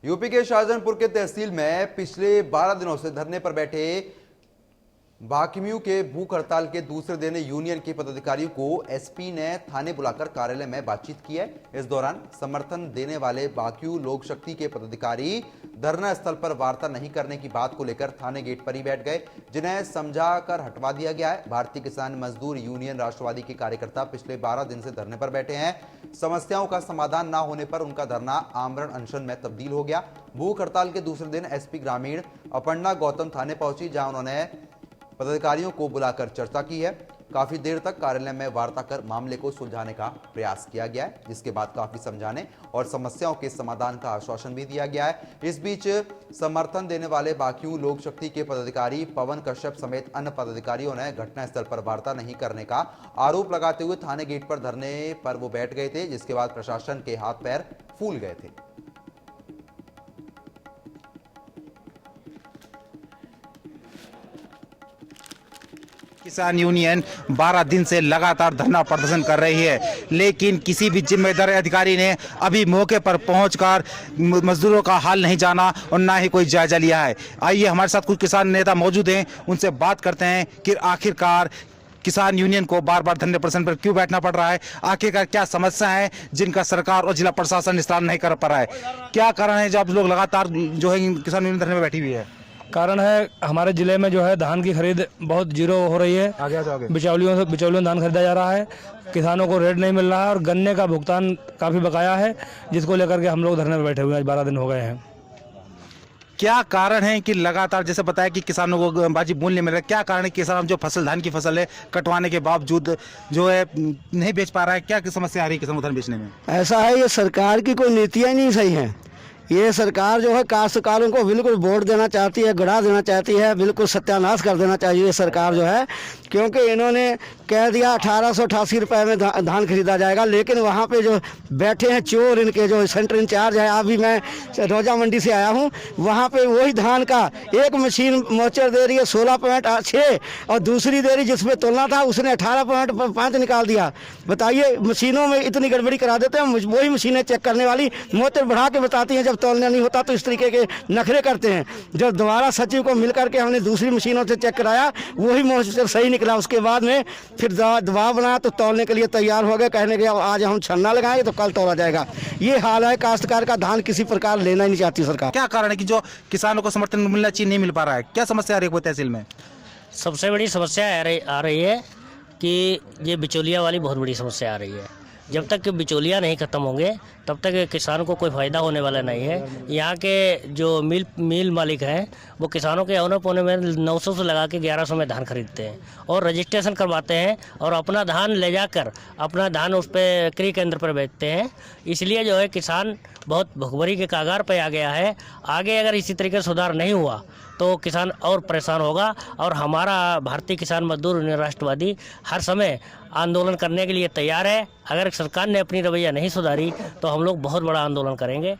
UP के शाहजहांपुर के तहसील में पिछले 12 दिनों से धरने पर बैठे बाकिमियों के भूख हड़ताल के दूसरे दिन यूनियन के पदाधिकारियों को एसपी ने थाने बुलाकर कार्यालय में बातचीत की है। इस दौरान समर्थन देने वाले बाकियों लोक शक्ति के पदाधिकारी धरना स्थल पर वार्ता नहीं करने की बात को लेकर थाने गेट पर ही बैठ गए, जिन्हें समझाकर हटवा दिया गया है। भारतीय किसान मजदूर यूनियन राष्ट्रवादी के कार्यकर्ता पिछले 12 दिन से धरने पर बैठे हैं। समस्याओं का समाधान न होने पर उनका धरना आमरण अनशन में तब्दील हो गया। भूख हड़ताल के दूसरे दिन एसपी ग्रामीण अपर्णा गौतम थाने पहुंची, जहां उन्होंने पदाधिकारियों को बुलाकर चर्चा की है। काफी देर तक कार्यालय में वार्ता कर मामले को सुलझाने का प्रयास किया गया है, जिसके बाद काफी समझाने और समस्याओं के समाधान का आश्वासन भी दिया गया है। इस बीच समर्थन देने वाले बाकियों लोक शक्ति के पदाधिकारी पवन कश्यप समेत अन्य पदाधिकारियों ने घटनास्थल पर वार्ता नहीं करने का आरोप लगाते हुए थाने गेट पर धरने पर वो बैठ गए थे, जिसके बाद प्रशासन के हाथ पैर फूल गए थे। किसान यूनियन 12 दिन से लगातार धरना प्रदर्शन कर रही है, लेकिन किसी भी जिम्मेदार अधिकारी ने अभी मौके पर पहुंचकर मजदूरों का हाल नहीं जाना और ना ही कोई जायजा लिया है। आइए हमारे साथ कुछ किसान नेता मौजूद हैं, उनसे बात करते हैं कि आखिरकार किसान यूनियन को बार बार धरने प्रदर्शन पर क्यों बैठना पड़ रहा है, आखिरकार क्या समस्या है जिनका सरकार और जिला प्रशासन निस्तारण नहीं कर पा रहा है, क्या कारण है जो आप लोग लगातार जो है किसान यूनियन धरने में बैठी हुई है। कारण है हमारे जिले में जो है धान की खरीद बहुत जीरो हो रही है। आगे बिचौलियों धान खरीदा जा रहा है, किसानों को रेट नहीं मिल रहा है और गन्ने का भुगतान काफ़ी बकाया है, जिसको लेकर के हम लोग धरने में बैठे हुए हैं। 12 दिन हो गए हैं। क्या कारण है कि लगातार जैसे बताया कि किसानों को बाजी मूल्य नहीं मिल रहा है, क्या कारण है किसान जो फसल धान की फसल है कटवाने के बावजूद जो है नहीं बेच पा रहा है, क्या समस्या आ रही है किसान धान बेचने में। ऐसा है, ये सरकार की कोई नीतियाँ नहीं सही हैं। ये सरकार जो है काश्तकारों को बिल्कुल वोट देना चाहती है, गड़ा देना चाहती है, बिल्कुल सत्यानाश कर देना चाहिए ये सरकार जो है, क्योंकि इन्होंने कह दिया 1888 रुपये में धान खरीदा जाएगा, लेकिन वहाँ पे जो बैठे हैं चोर, इनके जो सेंटर इंचार्ज है, अभी मैं रोजा मंडी से आया हूँ, वहाँ पे वही धान का एक मशीन मोचर दे रही है 16.6 और दूसरी दे रही जिसमें तोलना था उसने 18.5 निकाल दिया। बताइए, मशीनों में इतनी गड़बड़ी करा देते हैं। वही मशीनें चेक करने वाली मोचर बढ़ा के बताती हैं, जब तोलना नहीं होता तो इस तरीके के नखरे करते हैं। जब दोबारा सचिव को मिल करके हमने दूसरी मशीनों से चेक कराया, वही मोचर सही निकला। उसके बाद में फिर दबाव बनाया तो तौलने के लिए तैयार हो गए, कहने के आज हम छन्ना लगाएंगे तो कल तौला जाएगा। ये हाल है, काश्तकार का धान किसी प्रकार लेना ही नहीं चाहती सरकार। क्या कारण है कि जो किसानों को समर्थन मिलना चाहिए नहीं मिल पा रहा है, क्या समस्या आ रही है तहसील में। सबसे बड़ी समस्या आ रही है कि ये बिचौलिया वाली बहुत बड़ी समस्या आ रही है। जब तक कि बिचौलिया नहीं ख़त्म होंगे तब तक किसान को कोई फ़ायदा होने वाला नहीं है। यहाँ के जो मिल मालिक हैं वो किसानों के औने पौने में 900 से लगा के 1100 में धान खरीदते हैं और रजिस्ट्रेशन करवाते हैं और अपना धान ले जाकर अपना धान उस पर क्रय केंद्र पर बेचते हैं। इसलिए जो है किसान बहुत भुखमरी के कागार पे आ गया है। आगे अगर इसी तरीके से सुधार नहीं हुआ तो किसान और परेशान होगा और हमारा भारतीय किसान मजदूर यूनियन राष्ट्रवादी हर समय आंदोलन करने के लिए तैयार है। अगर सरकार ने अपनी रवैया नहीं सुधारी तो हम लोग बहुत बड़ा आंदोलन करेंगे।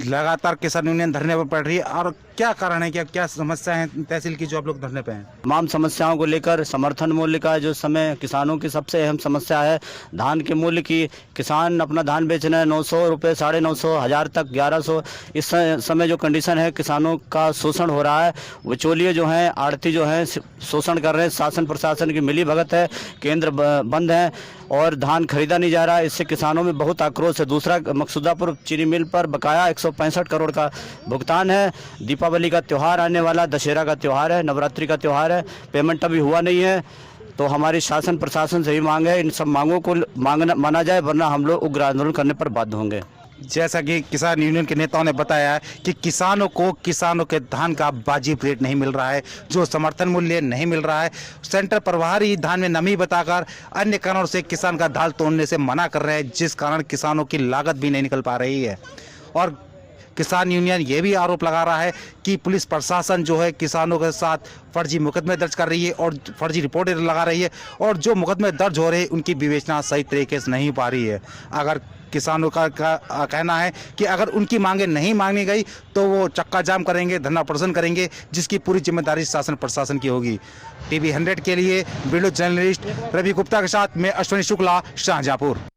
लगातार किसान यूनियन धरने पर पड़ रही है और क्या कारण है, क्या समस्या है तहसील की जो आप लोग धरने पे हैं। तमाम समस्याओं को लेकर समर्थन मूल्य का जो समय किसानों की सबसे अहम समस्या है धान के मूल्य की। किसान अपना धान बेचना है 900 रुपये, 950, 1000 तक 1100। इस समय जो कंडीशन है किसानों का शोषण हो रहा है। विचौलिए जो हैं, आड़ती जो हैं शोषण कर रहे हैं। शासन प्रशासन की मिली भगत है, केंद्र बंद है और धान खरीदा नहीं जा रहा है। इससे किसानों में बहुत आक्रोश है। दूसरा, मकसूदापुर चीनी मिल पर बकाया 165 करोड़ का भुगतान है। दीपावली का त्यौहार आने वाला, दशहरा का त्यौहार है, नवरात्रि का त्यौहार है, पेमेंट अभी हुआ नहीं है। तो हमारी शासन प्रशासन से ही मांग है, इन सब मांगों को माना जाए, वरना हम लोग उग्र आंदोलन करने पर बाध्य होंगे। जैसा कि किसान यूनियन के नेताओं ने बताया कि किसानों के धान का वाजिब रेट नहीं मिल रहा है, जो समर्थन मूल्य नहीं मिल रहा है। सेंटर प्रभारी ही धान में नमी बताकर अन्य कारणों से किसान का दाल तोड़ने से मना कर रहे हैं, जिस कारण किसानों की लागत भी नहीं निकल पा रही है। और किसान यूनियन ये भी आरोप लगा रहा है कि पुलिस प्रशासन जो है किसानों के साथ फर्जी मुकदमे दर्ज कर रही है और फर्जी रिपोर्टें लगा रही है और जो मुकदमे दर्ज हो रहे हैं उनकी विवेचना सही तरीके से नहीं हो पा रही है। अगर किसानों का कहना है कि अगर उनकी मांगे नहीं मांगी गई तो वो चक्का जाम करेंगे, धरना प्रदर्शन करेंगे, जिसकी पूरी जिम्मेदारी शासन प्रशासन की होगी। टीवी 100 के लिए वीडियो जर्नलिस्ट रवि गुप्ता के साथ मैं अश्विनी शुक्ला, शाहजहांपुर।